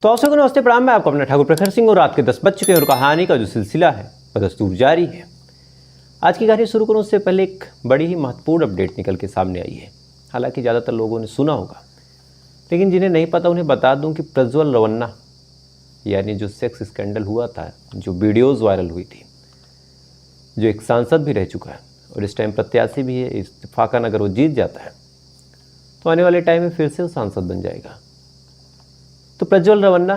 तो आप सबको नमस्ते प्रणाम। मैं आपको अपना ठाकुर प्रखर सिंह और रात के 10 बज चुके हैं और कहानी का जो सिलसिला है बदस्तूर जारी है। आज की कहानी शुरू करूं उससे पहले एक बड़ी ही महत्वपूर्ण अपडेट निकल के सामने आई है। हालांकि ज़्यादातर लोगों ने सुना होगा, लेकिन जिन्हें नहीं पता उन्हें बता दूं कि प्रज्वल रवन्ना यानी जो सेक्स स्कैंडल हुआ था, जो वीडियोज़ वायरल हुई थी, जो एक सांसद भी रह चुका है और इस टाइम प्रत्याशी भी है, इस्तीफाका अगर वो जीत जाता है तो आने वाले टाइम में फिर से वो सांसद बन जाएगा। तो प्रज्वल रवन्ना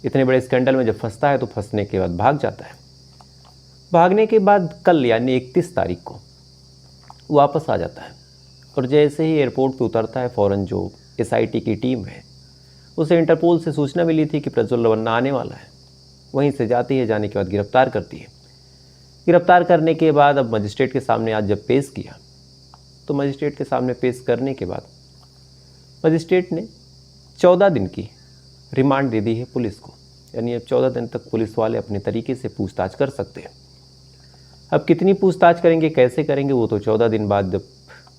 इतने बड़े स्कैंडल में जब फंसता है तो फंसने के बाद भाग जाता है। भागने के बाद कल यानी 31 तारीख को वापस आ जाता है और जैसे ही एयरपोर्ट पे उतरता है, फ़ौरन जो SIT की टीम है उसे इंटरपोल से सूचना मिली थी कि प्रज्वल रवन्ना आने वाला है। वहीं से जाती है, जाने के बाद गिरफ्तार करती है। गिरफ्तार करने के बाद अब मजिस्ट्रेट के सामने आज जब पेश किया तो मजिस्ट्रेट के सामने पेश करने के बाद मजिस्ट्रेट ने 14 दिन की रिमांड दे दी है पुलिस को। यानी अब 14 दिन तक पुलिस वाले अपने तरीके से पूछताछ कर सकते हैं। अब कितनी पूछताछ करेंगे, कैसे करेंगे, वो तो 14 दिन बाद जब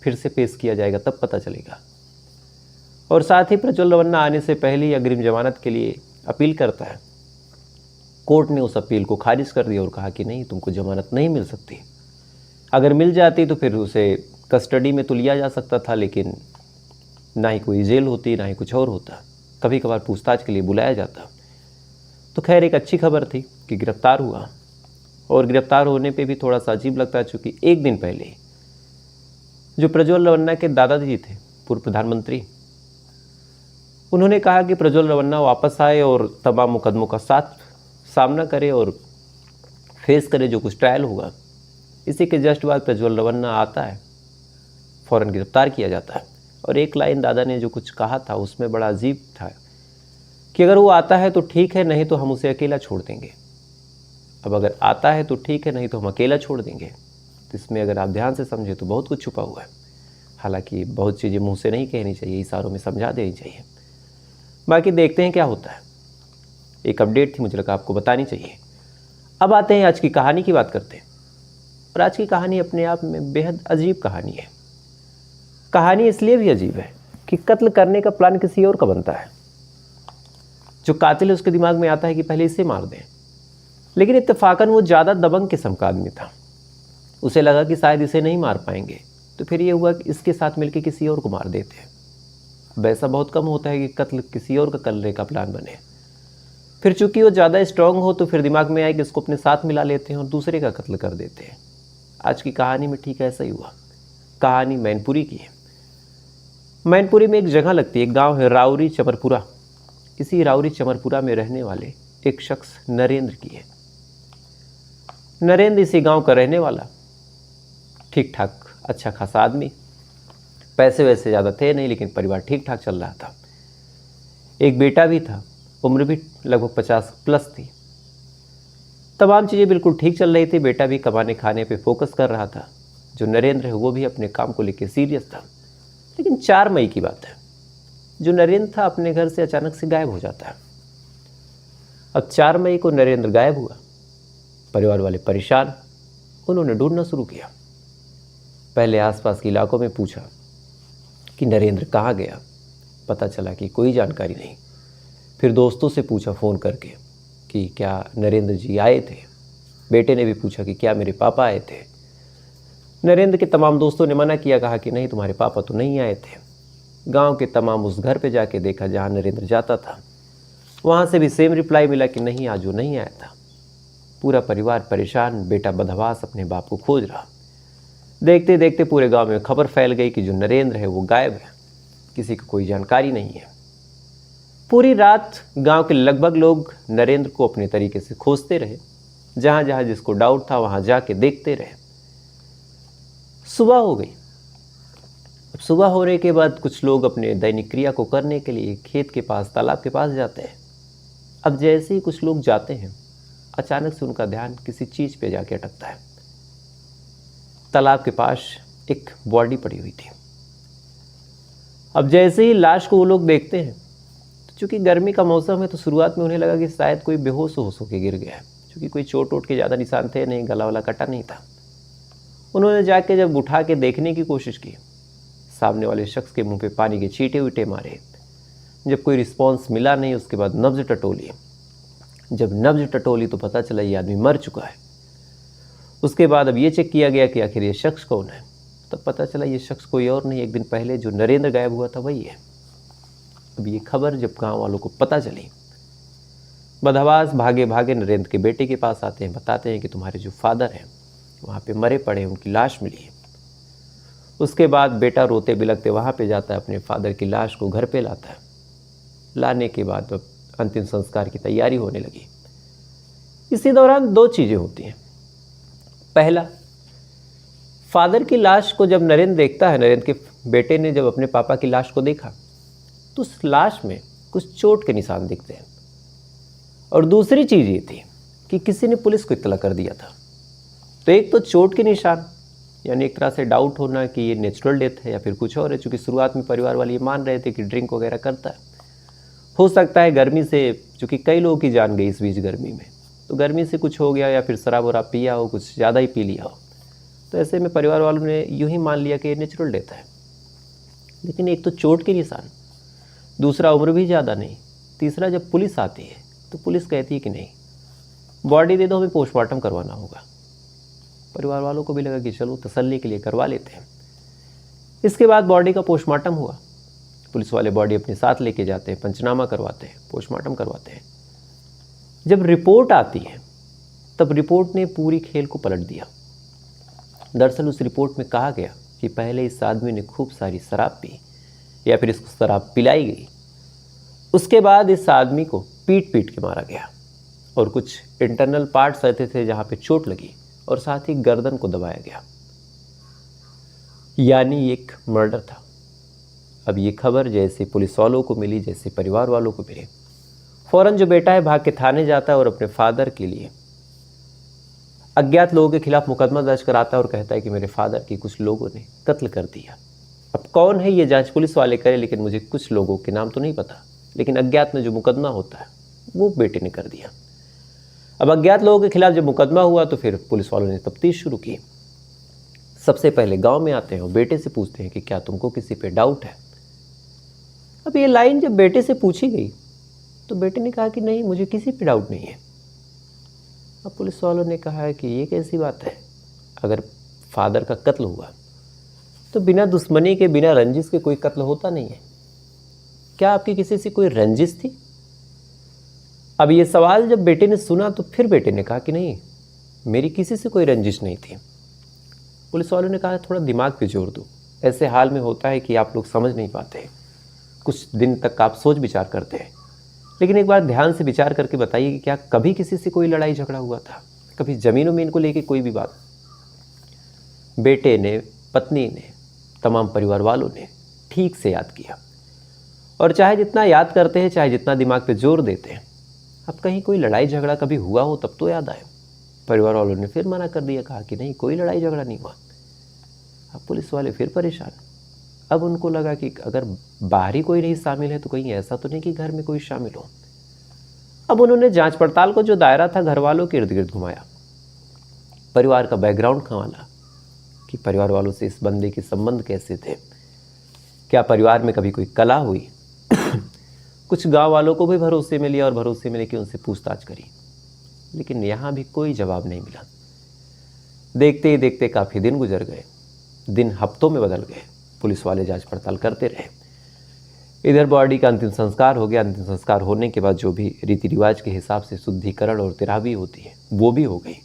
फिर से पेश किया जाएगा तब पता चलेगा। और साथ ही प्रज्वल रवन्ना आने से पहले ही अग्रिम जमानत के लिए अपील करता है। कोर्ट ने उस अपील को खारिज कर दिया और कहा कि नहीं, तुमको जमानत नहीं मिल सकती। अगर मिल जाती तो फिर उसे कस्टडी में तो लिया जा सकता था, लेकिन ना ही कोई जेल होती, ना ही कुछ और होता। कभी कभार पूछताछ के लिए बुलाया जाता। तो खैर, एक अच्छी खबर थी कि गिरफ्तार हुआ। और गिरफ्तार होने पे भी थोड़ा सा अजीब लगता है, चूँकि एक दिन पहले जो प्रज्वल रवन्ना के दादाजी थे, पूर्व प्रधानमंत्री, उन्होंने कहा कि प्रज्वल रवन्ना वापस आए और तमाम मुकदमों का सामना करे और फेस करे जो कुछ ट्रायल होगा। इसी के जस्ट बाद प्रज्वल रवन्ना आता है, फ़ौरन गिरफ्तार किया जाता है। और एक लाइन दादा ने जो कुछ कहा था उसमें बड़ा अजीब था कि अगर वो आता है तो ठीक है, नहीं तो हम उसे अकेला छोड़ देंगे। अब अगर आता है तो ठीक है, नहीं तो हम अकेला छोड़ देंगे। तो इसमें अगर आप ध्यान से समझे तो बहुत कुछ छुपा हुआ है। हालांकि बहुत चीज़ें मुंह से नहीं कहनी चाहिए, इशारों में समझा देनी चाहिए। बाकी देखते हैं क्या होता है। एक अपडेट थी, मुझे लगा आपको बतानी चाहिए। अब आते हैं आज की कहानी की बात करते हैं। और आज की कहानी अपने आप में बेहद अजीब कहानी है। कहानी इसलिए भी अजीब है कि कत्ल करने का प्लान किसी और का बनता है। जो कातिल है उसके दिमाग में आता है कि पहले इसे मार दें, लेकिन इत्तेफाकन वो ज़्यादा दबंग किस्म का आदमी था। उसे लगा कि शायद इसे नहीं मार पाएंगे, तो फिर ये हुआ कि इसके साथ मिलकर किसी और को मार देते हैं। अब ऐसा बहुत कम होता है कि कत्ल किसी और का करने का प्लान बने। फिर चूंकि वो ज़्यादा स्ट्रांग हो तो फिर दिमाग में आए कि इसको अपने साथ मिला लेते हैं और दूसरे का कत्ल कर देते हैं। आज की कहानी में ठीक ऐसा ही हुआ। कहानी मैनपुरी की है। मैनपुरी में एक जगह लगती है, एक गांव है राउरी चमरपुरा। इसी राउरी चमरपुरा में रहने वाले एक शख्स नरेंद्र की है। नरेंद्र इसी गांव का रहने वाला, ठीक ठाक अच्छा खासा आदमी। पैसे वैसे ज़्यादा थे नहीं, लेकिन परिवार ठीक ठाक चल रहा था। एक बेटा भी था, उम्र भी लगभग 50+ थी। तमाम चीज़ें बिल्कुल ठीक चल रही थी। बेटा भी कमाने खाने पे फोकस कर रहा था। जो नरेंद्र है वो भी अपने काम को लेकर सीरियस था। लेकिन 4 मई की बात है, जो नरेंद्र था अपने घर से अचानक से गायब हो जाता है। अब 4 मई को नरेंद्र गायब हुआ। परिवार वाले परेशान, उन्होंने ढूंढना शुरू किया। पहले आसपास के इलाकों में पूछा कि नरेंद्र कहाँ गया। पता चला कि कोई जानकारी नहीं। फिर दोस्तों से पूछा फ़ोन करके कि क्या नरेंद्र जी आए थे। बेटे ने भी पूछा कि क्या मेरे पापा आए थे। नरेंद्र के तमाम दोस्तों ने मना किया, कहा कि नहीं, तुम्हारे पापा तो नहीं आए थे। गांव के तमाम उस घर पे जाके देखा जहां नरेंद्र जाता था, वहां से भी सेम रिप्लाई मिला कि नहीं, आज वो नहीं आया था। पूरा परिवार परेशान, बेटा बदहवास अपने बाप को खोज रहा। देखते देखते पूरे गांव में खबर फैल गई कि जो नरेंद्र है वो गायब है, किसी को कोई जानकारी नहीं है। पूरी रात गाँव के लगभग लोग नरेंद्र को अपने तरीके से खोजते रहे। जहाँ जहाँ जिसको डाउट था वहाँ जाके देखते रहे। सुबह हो गई। अब सुबह होने के बाद कुछ लोग अपने दैनिक क्रिया को करने के लिए खेत के पास, तालाब के पास जाते हैं। अब जैसे ही कुछ लोग जाते हैं, अचानक से उनका ध्यान किसी चीज़ पे जाके अटकता है। तालाब के पास एक बॉडी पड़ी हुई थी। अब जैसे ही लाश को वो लोग देखते हैं, तो चूँकि गर्मी का मौसम है तो शुरुआत में उन्हें लगा कि शायद कोई बेहोश होके गिर गया है, क्योंकि कोई चोट वोट के ज़्यादा निशान थे नहीं, गला वाला कटा नहीं था। उन्होंने जाके जब उठा के देखने की कोशिश की, सामने वाले शख्स के मुंह पे पानी के छींटे वीटे मारे, जब कोई रिस्पॉन्स मिला नहीं, उसके बाद नब्ज टटोली। जब नब्ज टटोली तो पता चला ये आदमी मर चुका है। उसके बाद अब ये चेक किया गया कि आखिर ये शख्स कौन है। तब पता चला ये शख्स कोई और नहीं, एक दिन पहले जो नरेंद्र गायब हुआ था वही है। अब ये खबर जब गांव वालों को पता चली, बदहवास भागे भागे नरेंद्र के बेटे के पास आते हैं, बताते हैं कि तुम्हारे जो फादर हैं वहाँ पे मरे पड़े हैं, उनकी लाश मिली है। उसके बाद बेटा रोते बिलखते वहाँ पे जाता है, अपने फादर की लाश को घर पे लाता है। लाने के बाद अब अंतिम संस्कार की तैयारी होने लगी। इसी दौरान दो चीज़ें होती हैं। पहला, फादर की लाश को जब नरेंद्र देखता है, नरेंद्र के बेटे ने जब अपने पापा की लाश को देखा तो उस लाश में कुछ चोट के निशान दिखते हैं। और दूसरी चीज़ ये थी कि किसी ने पुलिस को इत्तला कर दिया था। तो एक तो चोट के निशान, यानी एक तरह से डाउट होना कि ये नेचुरल डेथ है या फिर कुछ और है, चूँकि शुरुआत में परिवार वाले ये मान रहे थे कि ड्रिंक वगैरह करता है। हो सकता है गर्मी से, चूँकि कई लोगों की जान गई इस बीच गर्मी में, तो गर्मी से कुछ हो गया या फिर शराब वराब पिया हो, कुछ ज़्यादा ही पी लिया हो। तो ऐसे में परिवार वालों ने यूँ ही मान लिया कि ये नेचुरल डेथ है। लेकिन एक तो चोट के निशान, दूसरा उम्र भी ज़्यादा नहीं, तीसरा जब पुलिस आती है तो पुलिस कहती है कि नहीं, बॉडी दे दो, हमें पोस्टमार्टम करवाना होगा। परिवार वालों को भी लगा कि चलो तसल्ली के लिए करवा लेते हैं। इसके बाद बॉडी का पोस्टमार्टम हुआ। पुलिस वाले बॉडी अपने साथ लेके जाते हैं, पंचनामा करवाते हैं, पोस्टमार्टम करवाते हैं। जब रिपोर्ट आती है तब रिपोर्ट ने पूरी खेल को पलट दिया। दरअसल उस रिपोर्ट में कहा गया कि पहले इस आदमी ने खूब सारी शराब पी या फिर इसको शराब पिलाई गई। उसके बाद इस आदमी को पीट पीट के मारा गया और कुछ इंटरनल पार्ट्स ऐसे थे जहाँ पे चोट लगी और साथ ही गर्दन को दबाया गया, यानी एक मर्डर था। अब ये खबर जैसे पुलिस वालों को मिली, जैसे परिवार वालों को मिली, फ़ौरन जो बेटा है भाग के थाने जाता है और अपने फादर के लिए अज्ञात लोगों के खिलाफ मुकदमा दर्ज कराता है और कहता है कि मेरे फादर की कुछ लोगों ने कत्ल कर दिया। अब कौन है ये जांच पुलिस वाले करें, लेकिन मुझे कुछ लोगों के नाम तो नहीं पता, लेकिन अज्ञात में जो मुकदमा होता है वो बेटे ने कर दिया। अब अज्ञात लोगों के खिलाफ जब मुकदमा हुआ तो फिर पुलिस वालों ने तफ्तीश शुरू की। सबसे पहले गांव में आते हैं और बेटे से पूछते हैं कि क्या तुमको किसी पे डाउट है। अब ये लाइन जब बेटे से पूछी गई तो बेटे ने कहा कि नहीं, मुझे किसी पे डाउट नहीं है। अब पुलिस वालों ने कहा है कि ये कैसी बात है, अगर फादर का कत्ल हुआ तो बिना दुश्मनी के, बिना रंजिश के कोई कत्ल होता नहीं है। क्या आपकी किसी से कोई रंजिश थी? अब ये सवाल जब बेटे ने सुना तो फिर बेटे ने कहा कि नहीं, मेरी किसी से कोई रंजिश नहीं थी। पुलिस वालों ने कहा थोड़ा दिमाग पे जोर दो। ऐसे हाल में होता है कि आप लोग समझ नहीं पाते, कुछ दिन तक आप सोच विचार करते हैं, लेकिन एक बार ध्यान से विचार करके बताइए कि क्या कभी किसी से कोई लड़ाई झगड़ा हुआ था, कभी ज़मीन उमीन को लेके कोई भी बात? बेटे ने, पत्नी ने, तमाम परिवार वालों ने ठीक से याद किया। और चाहे जितना याद करते हैं, चाहे जितना दिमाग पे जोर देते हैं, अब कहीं कोई लड़ाई झगड़ा कभी हुआ हो तब तो याद आए। परिवार वालों ने फिर मना कर दिया, कहा कि नहीं, कोई लड़ाई झगड़ा नहीं हुआ। अब पुलिस वाले फिर परेशान। अब उनको लगा कि अगर बाहरी कोई नहीं शामिल है तो कहीं ऐसा तो नहीं कि घर में कोई शामिल हो। अब उन्होंने जांच पड़ताल को जो दायरा था घर वालों के इर्द गिर्द घुमाया, परिवार का बैकग्राउंड खंगाला कि परिवार वालों से इस बंदे के संबंध कैसे थे, क्या परिवार में कभी कोई कलह हुई। कुछ गांव वालों को भी भरोसे में लिया और भरोसे में लेके उनसे पूछताछ करी, लेकिन यहाँ भी कोई जवाब नहीं मिला। देखते ही देखते काफ़ी दिन गुजर गए, दिन हफ्तों में बदल गए। पुलिस वाले जांच पड़ताल करते रहे। इधर बॉडी का अंतिम संस्कार हो गया। अंतिम संस्कार होने के बाद जो भी रीति रिवाज के हिसाब से शुद्धिकरण और तिरावी होती है वो भी हो गई।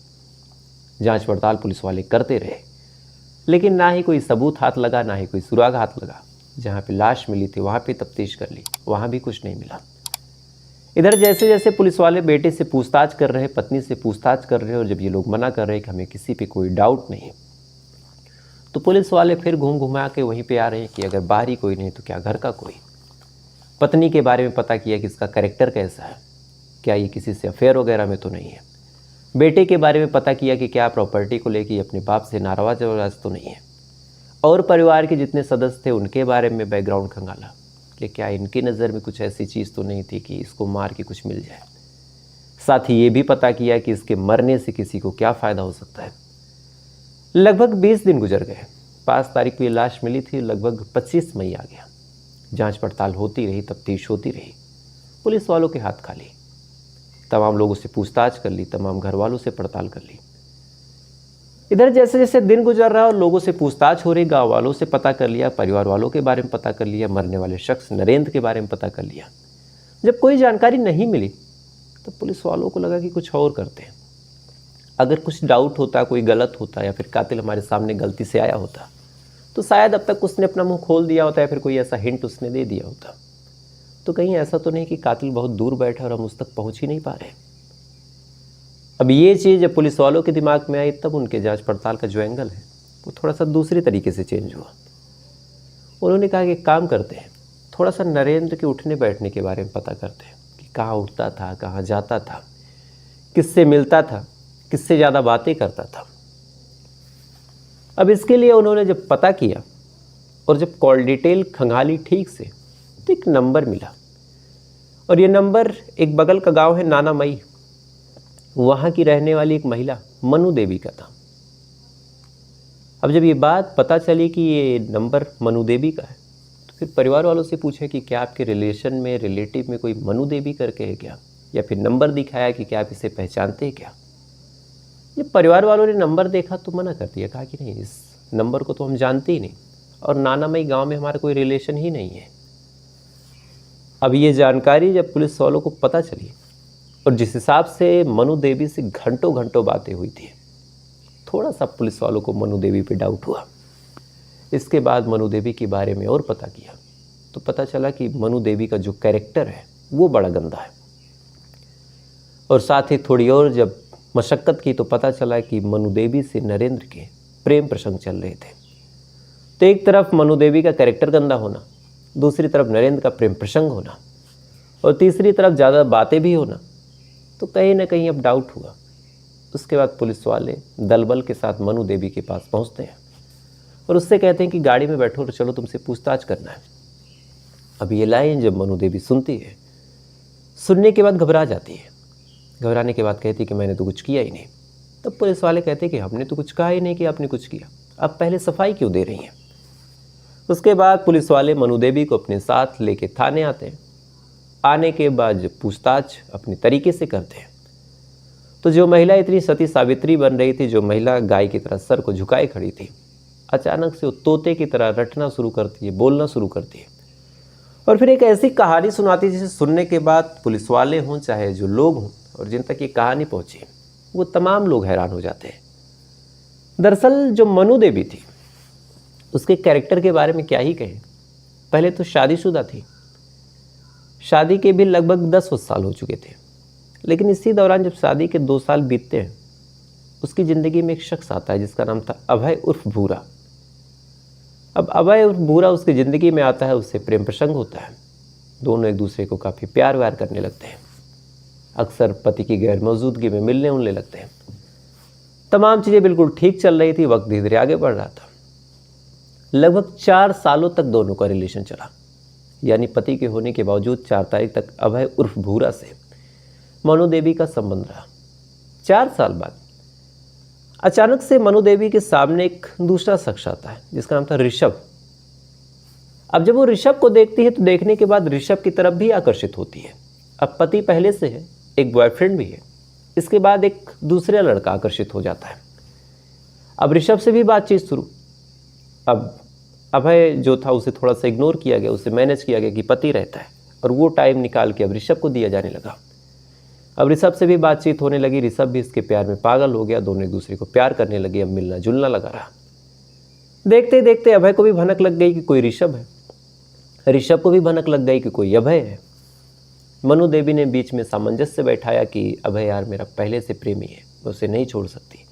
जांच पड़ताल पुलिस वाले करते रहे, लेकिन ना ही कोई सबूत हाथ लगा, ना ही कोई सुराग हाथ लगा। जहाँ पे लाश मिली थी वहाँ पे तफ्तीश कर ली, वहाँ भी कुछ नहीं मिला। इधर जैसे जैसे पुलिस वाले बेटे से पूछताछ कर रहे, पत्नी से पूछताछ कर रहे, और जब ये लोग मना कर रहे कि हमें किसी पे कोई डाउट नहीं, तो पुलिस वाले फिर घूम घुमा के वहीं पे आ रहे हैं कि अगर बाहरी कोई नहीं तो क्या घर का कोई। पत्नी के बारे में पता किया कि इसका कैरेक्टर कैसा है, क्या ये किसी से अफेयर वगैरह में तो नहीं है। बेटे के बारे में पता किया कि क्या प्रॉपर्टी को लेके अपने बाप से नाराज तो नहीं है। और परिवार के जितने सदस्य थे उनके बारे में बैकग्राउंड खंगाला कि क्या इनकी नज़र में कुछ ऐसी चीज़ तो नहीं थी कि इसको मार के कुछ मिल जाए। साथ ही ये भी पता किया कि इसके मरने से किसी को क्या फ़ायदा हो सकता है। लगभग 20 दिन गुजर गए। 5 तारीख को ये लाश मिली थी, लगभग 25 मई आ गया। जांच पड़ताल होती रही, तफ्तीश होती रही। पुलिस वालों के हाथ खाली। तमाम लोगों से पूछताछ कर ली, तमाम घर वालों से पड़ताल कर ली। इधर जैसे जैसे दिन गुजर रहा और लोगों से पूछताछ हो रही, गांव वालों से पता कर लिया, परिवार वालों के बारे में पता कर लिया, मरने वाले शख्स नरेंद्र के बारे में पता कर लिया। जब कोई जानकारी नहीं मिली तो पुलिस वालों को लगा कि कुछ और करते हैं। अगर कुछ डाउट होता, कोई गलत होता या फिर कातिल हमारे सामने गलती से आया होता तो शायद अब तक उसने अपना मुंह खोल दिया होता या फिर कोई ऐसा हिंट उसने दे दिया होता। तो कहीं ऐसा तो नहीं कि कातिल बहुत दूर बैठा और हम उस तक पहुंच ही नहीं पा रहे। अब ये चीज़ जब पुलिस वालों के दिमाग में आई तब उनके जांच पड़ताल का जो एंगल है वो थोड़ा सा दूसरी तरीके से चेंज हुआ। उन्होंने कहा कि एक काम करते हैं, थोड़ा सा नरेंद्र के उठने बैठने के बारे में पता करते हैं कि कहाँ उठता था, कहाँ जाता था, किससे मिलता था, किससे ज़्यादा बातें करता था। अब इसके लिए उन्होंने जब पता किया और जब कॉल डिटेल खंगाली ठीक से तो एक नंबर मिला, और ये नंबर एक बगल का गांव है नानामई, वहाँ की रहने वाली एक महिला मनु देवी का था। अब जब ये बात पता चली कि ये नंबर मनु देवी का है तो फिर परिवार वालों से पूछा कि क्या आपके रिलेशन में, रिलेटिव में कोई मनु देवी करके है क्या, या फिर नंबर दिखाया कि क्या आप इसे पहचानते हैं क्या। ये परिवार वालों ने नंबर देखा तो मना कर दिया, कहा कि नहीं, इस नंबर को तो हम जानते ही नहीं और नानामई गांव में हमारा कोई रिलेशन ही नहीं है। अब ये जानकारी जब पुलिस वालों को पता चली और जिस हिसाब से मनु देवी से घंटों घंटों बातें हुई थी, थोड़ा सा पुलिस वालों को मनु देवी पे डाउट हुआ। इसके बाद मनु देवी के बारे में और पता किया तो पता चला कि मनु देवी का जो कैरेक्टर है वो बड़ा गंदा है। और साथ ही थोड़ी और जब मशक्क़त की तो पता चला कि मनु देवी से नरेंद्र के प्रेम प्रसंग चल रहे थे। तो एक तरफ मनु देवी का कैरेक्टर गंदा होना, दूसरी तरफ नरेंद्र का प्रेम प्रसंग होना, और तीसरी तरफ ज़्यादा बातें भी होना, तो कहीं ना कहीं अब डाउट हुआ। उसके बाद पुलिस वाले दल बल के साथ मनु देवी के पास पहुंचते हैं और उससे कहते हैं कि गाड़ी में बैठो तो चलो तुमसे पूछताछ करना है। अब ये लाइन जब मनु देवी सुनती है, सुनने के बाद घबरा जाती है। घबराने के बाद कहती है कि मैंने तो कुछ किया ही नहीं। तब पुलिस वाले कहते हैं कि हमने तो कुछ कहा ही नहीं कि आपने कुछ किया, अब पहले सफाई क्यों दे रही हैं। उसके बाद पुलिस वाले मनु देवी को अपने साथ लेके थाने आते हैं। आने के बाद जब पूछताछ अपने तरीके से करते हैं तो जो महिला इतनी सती सावित्री बन रही थी, जो महिला गाय की तरह सर को झुकाए खड़ी थी, अचानक से वो तोते की तरह रटना शुरू करती है, बोलना शुरू करती है और फिर एक ऐसी कहानी सुनाती है जिसे सुनने के बाद पुलिस वाले हों चाहे जो लोग हों और जिन तक ये कहानी पहुंची वो तमाम लोग हैरान हो जाते हैं। दरअसल जो मनु देवी थी उसके कैरेक्टर के बारे में क्या ही कहें। पहले तो शादीशुदा थी, शादी के भी लगभग 10 साल हो चुके थे, लेकिन इसी दौरान जब शादी के 2 साल बीतते हैं उसकी ज़िंदगी में एक शख्स आता है जिसका नाम था अभय उर्फ भूरा। अब अभय उर्फ भूरा उसकी ज़िंदगी में आता है, उससे प्रेम प्रसंग होता है, दोनों एक दूसरे को काफ़ी प्यार व्यार करने लगते हैं, अक्सर पति की गैर मौजूदगी में मिलने उलने लगते हैं। तमाम चीज़ें बिल्कुल ठीक चल रही थी, वक्त धीरे धीरे आगे बढ़ रहा था। लगभग 4 सालों तक दोनों का रिलेशन चला, यानी पति के होने के बावजूद 4 तारीख तक अभय उर्फ भूरा से मनु देवी का संबंध रहा। 4 साल बाद अचानक से मनु देवी के सामने एक दूसरा शख्स आता है जिसका नाम था ऋषभ। अब जब वो ऋषभ को देखती है तो देखने के बाद ऋषभ की तरफ भी आकर्षित होती है। अब पति पहले से है, एक बॉयफ्रेंड भी है, इसके बाद एक दूसरा लड़का आकर्षित हो जाता है। अब ऋषभ से भी बातचीत शुरू। अब अभय जो था उसे थोड़ा सा इग्नोर किया गया, उसे मैनेज किया गया कि पति रहता है और वो टाइम निकाल के अब ऋषभ को दिया जाने लगा। अब ऋषभ से भी बातचीत होने लगी, ऋषभ भी इसके प्यार में पागल हो गया, दोनों एक दूसरे को प्यार करने लगे, अब मिलना जुलना लगा रहा। देखते देखते अभय को भी भनक लग गई कि कोई ऋषभ है, ऋषभ को भी भनक लग गई कि कोई अभय है। मनु देवी ने बीच में सामंजस्य बैठाया कि अभय यार मेरा पहले से प्रेमी है, मैं उसे नहीं छोड़ सकती।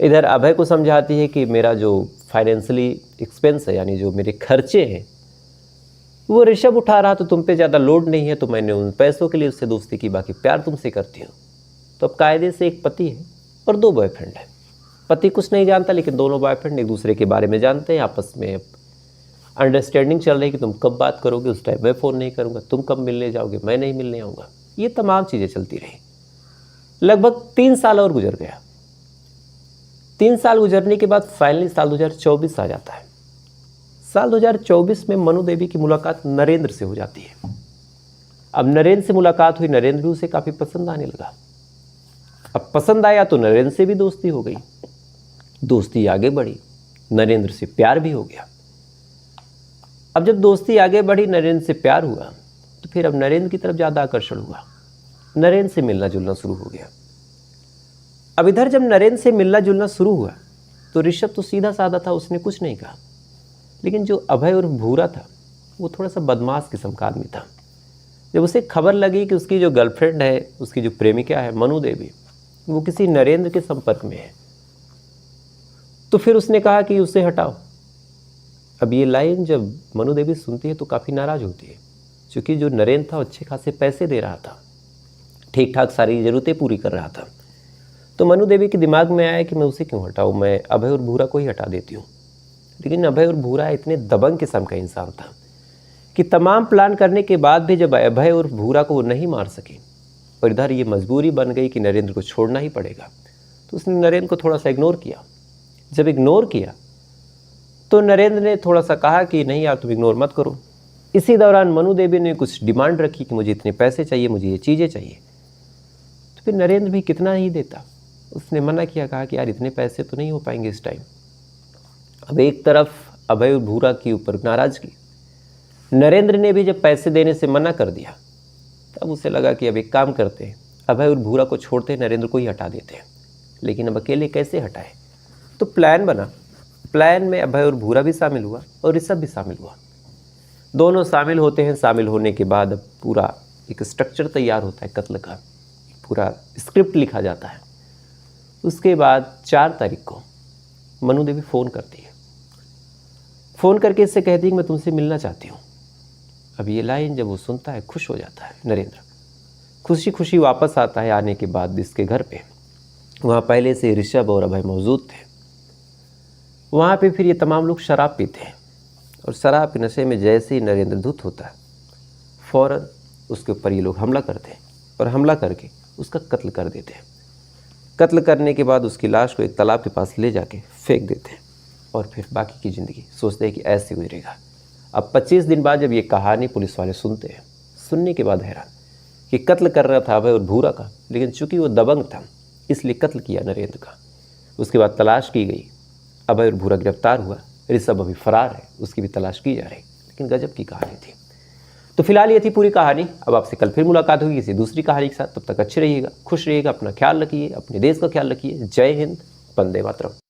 इधर अभय को समझाती है कि मेरा जो फाइनेंशियली एक्सपेंस है, यानी जो मेरे खर्चे हैं वो ऋषभ उठा रहा, तो तुम पे ज़्यादा लोड नहीं है, तो मैंने उन पैसों के लिए उससे दोस्ती की, बाकी प्यार तुमसे करती हूँ। तो अब कायदे से एक पति है और 2 बॉयफ्रेंड है। पति कुछ नहीं जानता लेकिन दोनों बॉयफ्रेंड एक दूसरे के बारे में जानते हैं, आपस में अंडरस्टैंडिंग चल रही है कि तुम कब बात करोगे, उस टाइम मैं फ़ोन नहीं करूँगा, तुम कब मिलने जाओगे, मैं नहीं मिलने आऊँगा। ये तमाम चीज़ें चलती रही। लगभग 3 साल और गुजर गया। 3 साल गुजरने के बाद फाइनली साल 2024 आ जाता है। साल 2024 में मनु देवी की मुलाकात नरेंद्र से हो जाती है। अब नरेंद्र से मुलाकात हुई, नरेंद्र भी उसे काफ़ी पसंद आने लगा। अब पसंद आया तो नरेंद्र से भी दोस्ती हो गई, दोस्ती आगे बढ़ी, नरेंद्र से प्यार भी हो गया। अब जब दोस्ती आगे बढ़ी, नरेंद्र से प्यार हुआ, तो फिर अब नरेंद्र की तरफ ज़्यादा आकर्षण हुआ, नरेंद्र से मिलना जुलना शुरू हो गया। अब इधर जब नरेंद्र से मिलना जुलना शुरू हुआ तो ऋषभ तो सीधा साधा था, उसने कुछ नहीं कहा। लेकिन जो अभय और भूरा था वो थोड़ा सा बदमाश किस्म का आदमी था। जब उसे खबर लगी कि उसकी जो गर्लफ्रेंड है, उसकी जो प्रेमिका है मनु देवी, वो किसी नरेंद्र के संपर्क में है, तो फिर उसने कहा कि उसे हटाओ। अब ये लाइन जब मनु देवी सुनती है तो काफ़ी नाराज़ होती है, क्योंकि जो नरेंद्र था अच्छे खासे पैसे दे रहा था, ठीक ठाक सारी ज़रूरतें पूरी कर रहा था। तो मनु देवी के दिमाग में आया कि मैं उसे क्यों हटाऊँ, मैं अभय और भूरा को ही हटा देती हूँ। लेकिन अभय और भूरा इतने दबंग किस्म का इंसान था कि तमाम प्लान करने के बाद भी जब अभय और भूरा को वो नहीं मार सके और इधर ये मजबूरी बन गई कि नरेंद्र को छोड़ना ही पड़ेगा, तो उसने नरेंद्र को थोड़ा सा इग्नोर किया। जब इग्नोर किया तो नरेंद्र ने थोड़ा सा कहा कि नहीं यार, तुम इग्नोर मत करो। इसी दौरान मनु देवी ने कुछ डिमांड रखी कि मुझे इतने पैसे चाहिए, मुझे ये चीज़ें चाहिए। तो फिर नरेंद्र भी कितना ही देता, उसने मना किया, कहा कि यार इतने पैसे तो नहीं हो पाएंगे इस टाइम। अब एक तरफ अभय और भूरा के ऊपर नाराज़गी, नरेंद्र ने भी जब पैसे देने से मना कर दिया तब उसे लगा कि अब एक काम करते हैं, अभय और भूरा को छोड़ते हैं, नरेंद्र को ही हटा देते हैं। लेकिन अब अकेले कैसे हटाए, तो प्लान बना। प्लान में अभय और भूरा भी शामिल हुआ और ऋषभ भी शामिल हुआ। दोनों शामिल होते हैं। शामिल होने के बाद अब पूरा एक स्ट्रक्चर तैयार होता है कत्ल का, पूरा स्क्रिप्ट लिखा जाता है। उसके बाद 4 तारीख को मनु देवी फ़ोन करती है। फ़ोन करके इससे कहती है कि मैं तुमसे मिलना चाहती हूँ। अब ये लाइन जब वो सुनता है खुश हो जाता है नरेंद्र, खुशी खुशी वापस आता है। आने के बाद इसके घर पे, वहाँ पहले से ऋषभ और अभय मौजूद थे। वहाँ पे फिर ये तमाम लोग शराब पीते हैं और शराब के नशे में जैसे ही नरेंद्र धुत होता है, फ़ौरन उसके ऊपर ये लोग हमला करते हैं और हमला करके उसका कत्ल कर देते हैं। कत्ल करने के बाद उसकी लाश को एक तालाब के पास ले जाके फेंक देते हैं और फिर बाकी की ज़िंदगी सोचते हैं कि ऐसे गुजरेगा। अब 25 दिन बाद जब ये कहानी पुलिस वाले सुनते हैं, सुनने के बाद हैरान कि कत्ल कर रहा था अभय और भूरा का, लेकिन चूंकि वो दबंग था इसलिए कत्ल किया नरेंद्र का। उसके बाद तलाश की गई, अभय और भूरा गिरफ्तार हुआ, ऋषभ अभी फरार है, उसकी भी तलाश की जा रही। लेकिन गजब की कहानी थी। तो फिलहाल ये थी पूरी कहानी। अब आपसे कल फिर मुलाकात होगी किसी दूसरी कहानी के साथ। तब तक अच्छे रहिएगा, खुश रहिएगा, अपना ख्याल रखिए, अपने देश का ख्याल रखिए। जय हिंद, वंदे मातरम।